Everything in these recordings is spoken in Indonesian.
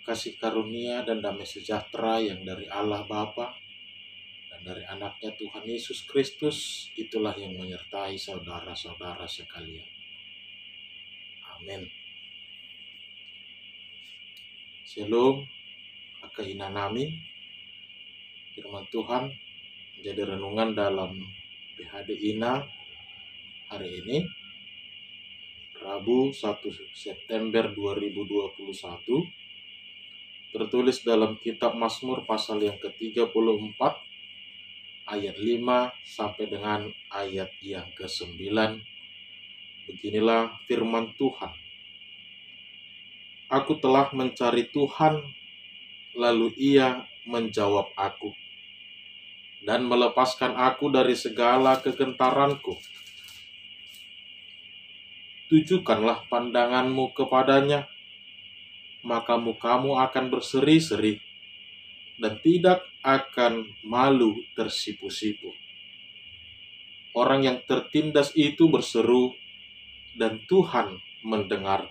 kasih karunia dan damai sejahtera yang dari Allah Bapa dan dari anaknya Tuhan Yesus Kristus, itulah yang menyertai saudara-saudara sekalian. Amin. Shalom, Akainanami. Firman Tuhan menjadi renungan dalam PHD INA hari ini, Rabu 1 September 2021, tertulis dalam kitab Mazmur pasal yang ke-34 ayat 5 sampai dengan ayat yang ke-9. Beginilah firman Tuhan. Aku telah mencari Tuhan, lalu Ia menjawab aku dan melepaskan aku dari segala kegentaranku. Tujukanlah pandanganmu kepadanya, maka mukamu akan berseri-seri dan tidak akan malu tersipu-sipu. Orang yang tertindas itu berseru, dan Tuhan mendengar.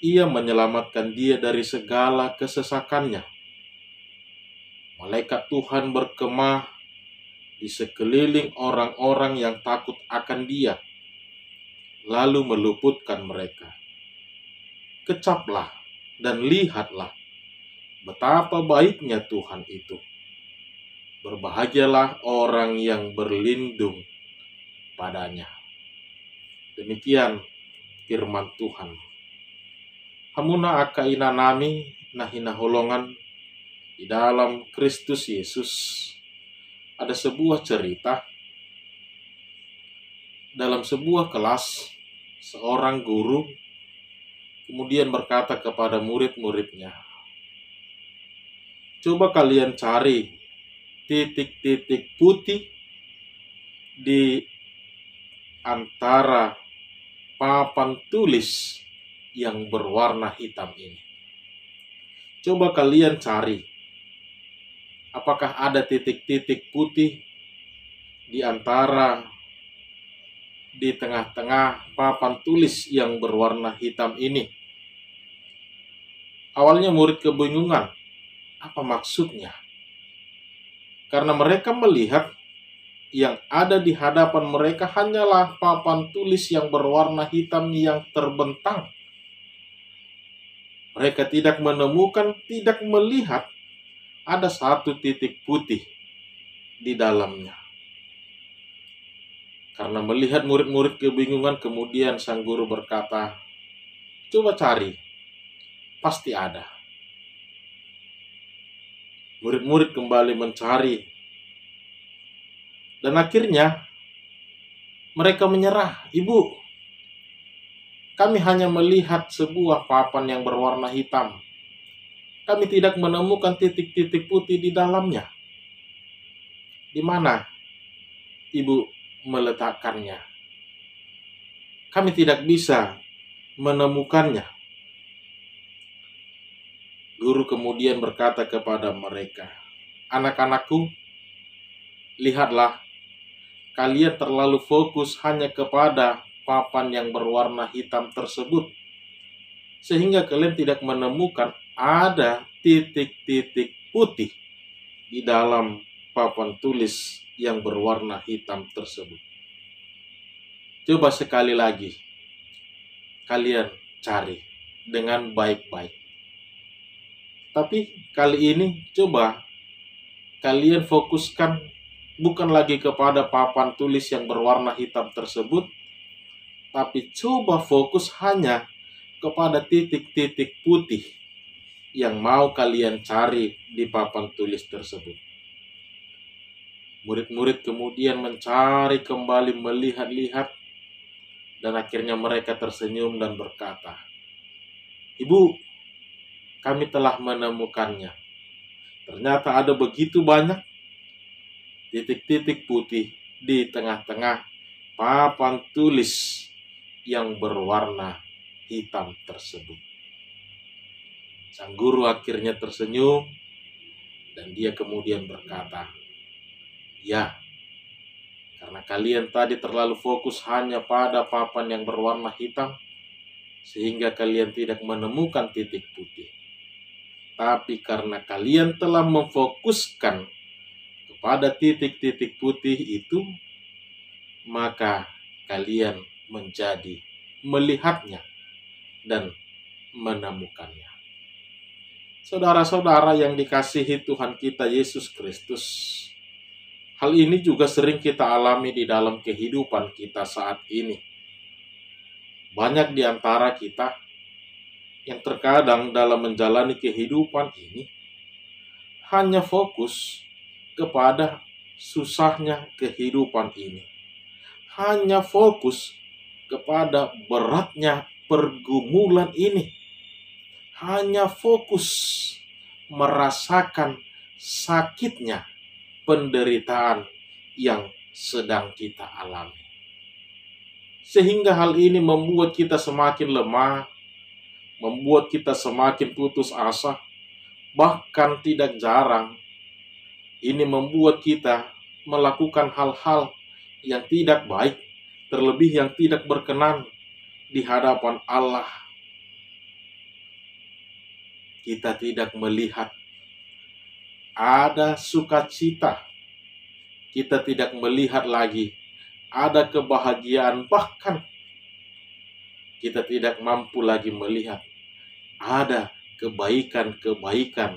Ia menyelamatkan dia dari segala kesesakannya. Malaikat Tuhan berkemah di sekeliling orang-orang yang takut akan dia, lalu meluputkan mereka. Kecaplah dan lihatlah betapa baiknya Tuhan itu. Berbahagialah orang yang berlindung padanya. Demikian firman Tuhan. Hamuna akainanami nahina holongan di dalam Kristus Yesus. Ada sebuah cerita dalam sebuah kelas, seorang guru kemudian berkata kepada murid-muridnya, coba kalian cari titik-titik putih di antara papan tulis yang berwarna hitam ini. Coba kalian cari, apakah ada titik-titik putih di tengah-tengah papan tulis yang berwarna hitam ini. Awalnya murid kebingungan, apa maksudnya? Karena mereka melihat yang ada di hadapan mereka hanyalah papan tulis yang berwarna hitam yang terbentang. Mereka tidak melihat ada satu titik putih di dalamnya. Karena melihat murid-murid kebingungan, kemudian sang guru berkata, coba cari, pasti ada. Murid-murid kembali mencari, dan akhirnya mereka menyerah. Ibu, kami hanya melihat sebuah papan yang berwarna hitam. Kami tidak menemukan titik-titik putih di dalamnya. Di mana Ibu meletakkannya? Kami tidak bisa menemukannya. Guru kemudian berkata kepada mereka, anak-anakku, lihatlah, kalian terlalu fokus hanya kepada papan yang berwarna hitam tersebut, sehingga kalian tidak menemukan ada titik-titik putih di dalam papan tulis yang berwarna hitam tersebut. Coba sekali lagi, kalian cari dengan baik-baik. Tapi kali ini coba kalian fokuskan bukan lagi kepada papan tulis yang berwarna hitam tersebut, tapi coba fokus hanya kepada titik-titik putih yang mau kalian cari di papan tulis tersebut. Murid-murid kemudian mencari kembali, melihat-lihat, dan akhirnya mereka tersenyum dan berkata, Ibu, kami telah menemukannya. Ternyata ada begitu banyak titik-titik putih di tengah-tengah papan tulis yang berwarna hitam tersebut. Sang guru akhirnya tersenyum dan dia kemudian berkata, ya, karena kalian tadi terlalu fokus hanya pada papan yang berwarna hitam, sehingga kalian tidak menemukan titik putih. Tapi karena kalian telah memfokuskan kepada titik-titik putih itu, maka kalian menjadi melihatnya dan menemukannya. Saudara-saudara yang dikasihi Tuhan kita Yesus Kristus, hal ini juga sering kita alami di dalam kehidupan kita saat ini. Banyak di antara kita yang terkadang dalam menjalani kehidupan ini hanya fokus kepada susahnya kehidupan ini. Hanya fokus kepada beratnya pergumulan ini. Hanya fokus merasakan sakitnya penderitaan yang sedang kita alami. Sehingga hal ini membuat kita semakin lemah, membuat kita semakin putus asa, bahkan tidak jarang ini membuat kita melakukan hal-hal yang tidak baik, terlebih yang tidak berkenan di hadapan Allah. Kita tidak melihat ada sukacita, kita tidak melihat lagi ada kebahagiaan, bahkan kita tidak mampu lagi melihat ada kebaikan-kebaikan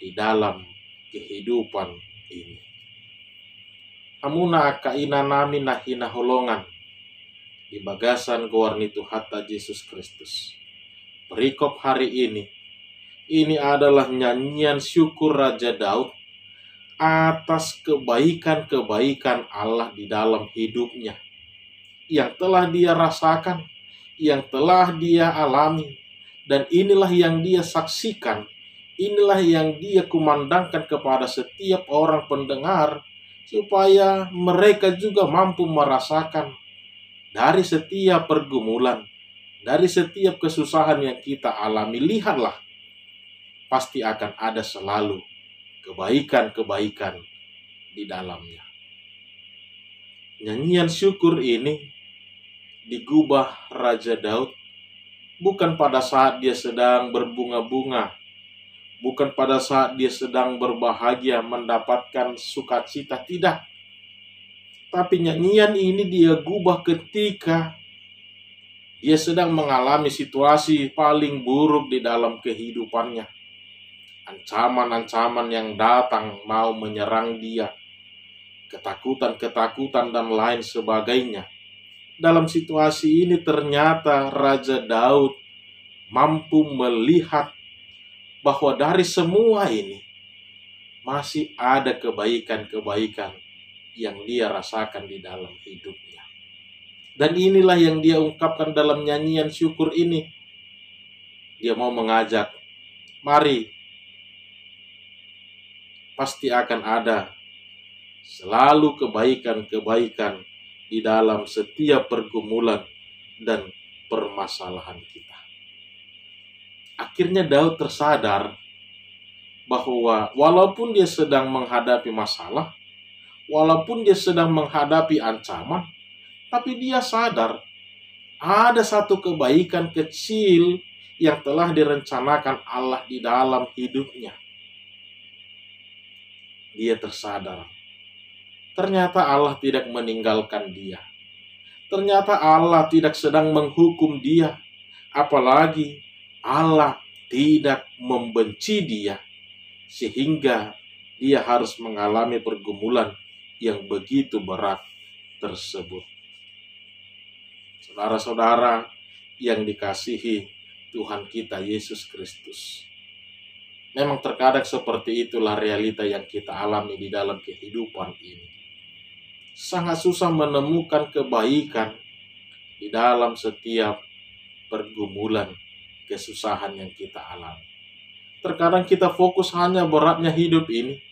di dalam kehidupan ini. Amuna kaina nami nahina holongan di bagasan gowarnitu hatta Yesus Kristus. Perikop hari ini adalah nyanyian syukur Raja Daud atas kebaikan-kebaikan Allah di dalam hidupnya, yang telah dia rasakan, yang telah dia alami, dan inilah yang dia saksikan, inilah yang dia kumandangkan kepada setiap orang pendengar, supaya mereka juga mampu merasakan dari setiap pergumulan, dari setiap kesusahan yang kita alami. Lihatlah, pasti akan ada selalu kebaikan-kebaikan di dalamnya. Nyanyian syukur ini digubah Raja Daud bukan pada saat dia sedang berbunga-bunga, bukan pada saat dia sedang berbahagia mendapatkan sukacita, tidak. Tapi nyanyian ini dia gubah ketika dia sedang mengalami situasi paling buruk di dalam kehidupannya. Ancaman-ancaman yang datang mau menyerang dia, ketakutan-ketakutan dan lain sebagainya. Dalam situasi ini ternyata Raja Daud mampu melihat bahwa dari semua ini masih ada kebaikan-kebaikan yang dia rasakan di dalam hidupnya. Dan inilah yang dia ungkapkan dalam nyanyian syukur ini. Dia mau mengajak, mari, pasti akan ada selalu kebaikan-kebaikan di dalam setiap pergumulan dan permasalahan kita. Akhirnya Daud tersadar bahwa walaupun dia sedang menghadapi masalah, walaupun dia sedang menghadapi ancaman, tapi dia sadar ada satu kebaikan kecil yang telah direncanakan Allah di dalam hidupnya. Dia tersadar, ternyata Allah tidak meninggalkan dia. Ternyata Allah tidak sedang menghukum dia. Apalagi Allah tidak membenci dia, sehingga dia harus mengalami pergumulan yang begitu berat tersebut. Saudara-saudara yang dikasihi Tuhan kita Yesus Kristus, memang terkadang seperti itulah realita yang kita alami di dalam kehidupan ini. Sangat susah menemukan kebaikan di dalam setiap pergumulan, kesusahan yang kita alami. Terkadang kita fokus hanya beratnya hidup ini.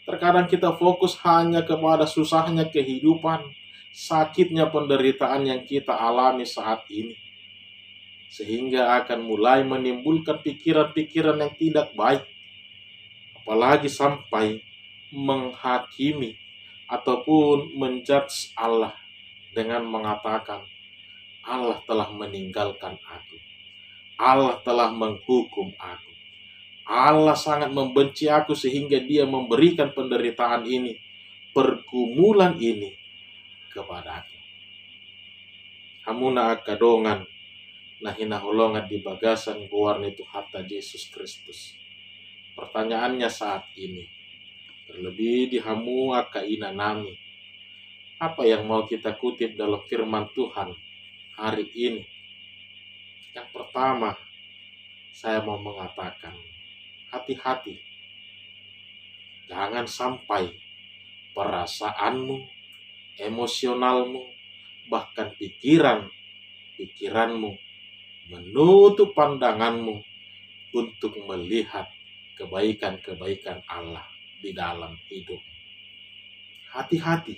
Terkadang kita fokus hanya kepada susahnya kehidupan, sakitnya penderitaan yang kita alami saat ini. Sehingga akan mulai menimbulkan pikiran-pikiran yang tidak baik. Apalagi sampai menghakimi ataupun menjudge Allah dengan mengatakan, Allah telah meninggalkan aku, Allah telah menghukum aku, Allah sangat membenci aku sehingga dia memberikan penderitaan ini, pergumulan ini kepadaku. Hamuna akadongan nahina holongan di bagasan guarna itu hatta Yesus Kristus. Pertanyaannya saat ini, terlebih di hamu akaina nami, apa yang mau kita kutip dalam firman Tuhan hari ini? Yang pertama, saya mau mengatakan, hati-hati. Jangan sampai perasaanmu, emosionalmu, bahkan pikiranmu menutup pandanganmu untuk melihat kebaikan-kebaikan Allah di dalam hidup. Hati-hati.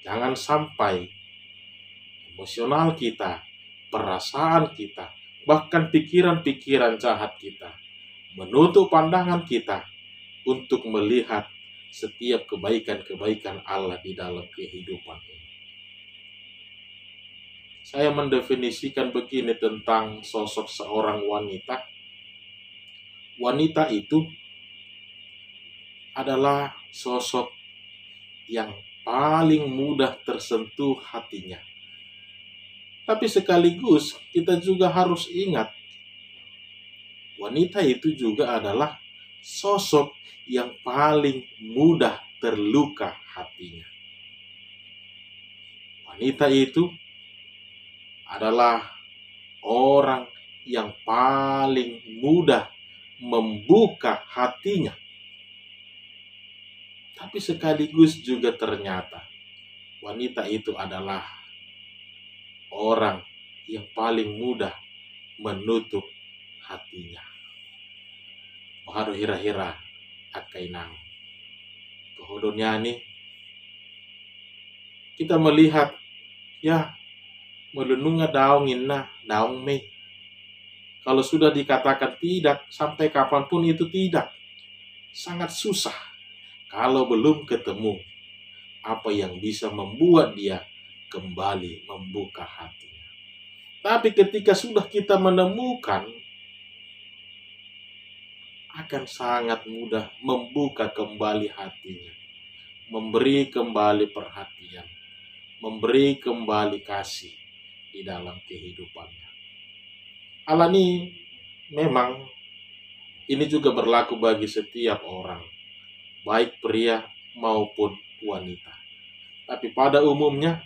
Jangan sampai emosional kita, perasaan kita, bahkan pikiran-pikiran jahat kita menutup pandangan kita untuk melihat setiap kebaikan-kebaikan Allah di dalam kehidupan ini. Saya mendefinisikan begini tentang sosok seorang wanita. Wanita itu adalah sosok yang paling mudah tersentuh hatinya. Tapi sekaligus kita juga harus ingat, wanita itu juga adalah sosok yang paling mudah terluka hatinya. Wanita itu adalah orang yang paling mudah membuka hatinya. Tapi sekaligus juga ternyata wanita itu adalah orang yang paling mudah menutup hatinya. Baharu hira-hira akainang. Kehodonya nih kita melihat ya melununga daungin daung mei. Kalau sudah dikatakan tidak, sampai kapanpun itu tidak. Sangat susah kalau belum ketemu apa yang bisa membuat dia kembali membuka hatinya. Tapi ketika sudah kita menemukan, akan sangat mudah membuka kembali hatinya, memberi kembali perhatian, memberi kembali kasih di dalam kehidupannya. Allah ini memang ini juga berlaku bagi setiap orang, baik pria maupun wanita. Tapi pada umumnya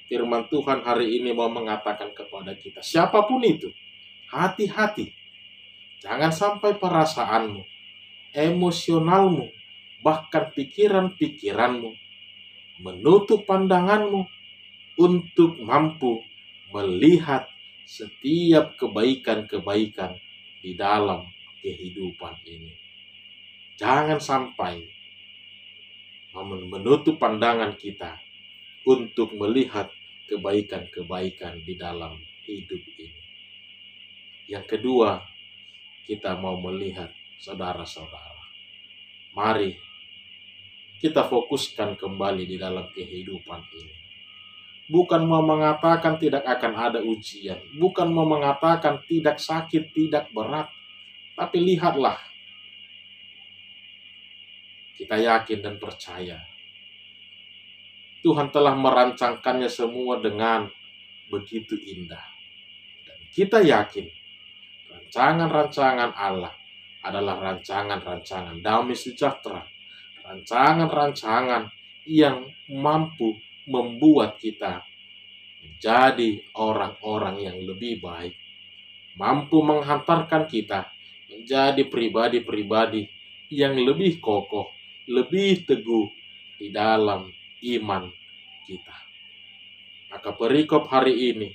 firman Tuhan hari ini mau mengatakan kepada kita, siapapun itu, hati-hati. Jangan sampai perasaanmu, emosionalmu, bahkan pikiran-pikiranmu menutup pandanganmu untuk mampu melihat setiap kebaikan-kebaikan di dalam kehidupan ini. Jangan sampai menutup pandangan kita untuk melihat kebaikan-kebaikan di dalam hidup ini. Yang kedua, kita mau melihat saudara-saudara. Mari kita fokuskan kembali di dalam kehidupan ini. Bukan mau mengatakan tidak akan ada ujian. Bukan mau mengatakan tidak sakit, tidak berat. Tapi lihatlah. Kita yakin dan percaya. Tuhan telah merancangkannya semua dengan begitu indah. Dan kita yakin rancangan-rancangan Allah adalah rancangan-rancangan damai sejahtera. Rancangan-rancangan yang mampu membuat kita menjadi orang-orang yang lebih baik, mampu menghantarkan kita menjadi pribadi-pribadi yang lebih kokoh, lebih teguh di dalam iman kita. Maka perikop hari ini,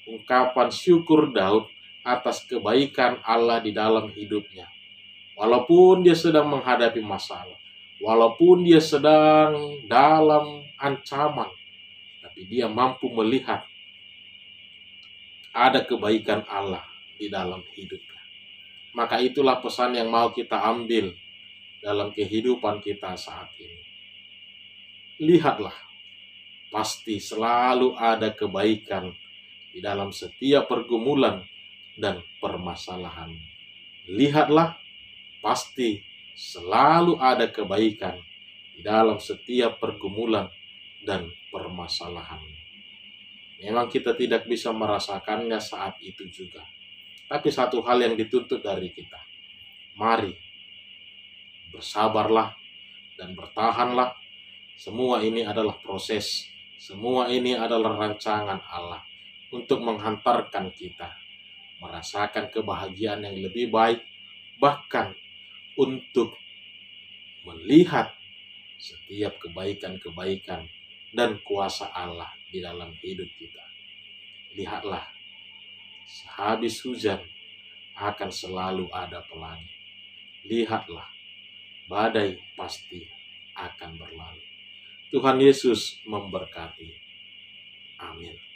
ungkapan syukur Daud atas kebaikan Allah di dalam hidupnya. Walaupun dia sedang menghadapi masalah, walaupun dia sedang dalam ancaman, tapi dia mampu melihat ada kebaikan Allah di dalam hidupnya. Maka itulah pesan yang mau kita ambil dalam kehidupan kita saat ini. Lihatlah, pasti selalu ada kebaikan di dalam setiap pergumulan dan permasalahan. Lihatlah, pasti selalu ada kebaikan di dalam setiap pergumulan dan permasalahan. Memang kita tidak bisa merasakannya saat itu juga. Tapi satu hal yang dituntut dari kita, mari bersabarlah dan bertahanlah. Semua ini adalah proses, semua ini adalah rancangan Allah untuk menghantarkan kita merasakan kebahagiaan yang lebih baik, bahkan untuk melihat setiap kebaikan-kebaikan dan kuasa Allah di dalam hidup kita. Lihatlah, sehabis hujan akan selalu ada pelangi. Lihatlah, badai pasti akan berlalu. Tuhan Yesus memberkati. Amin.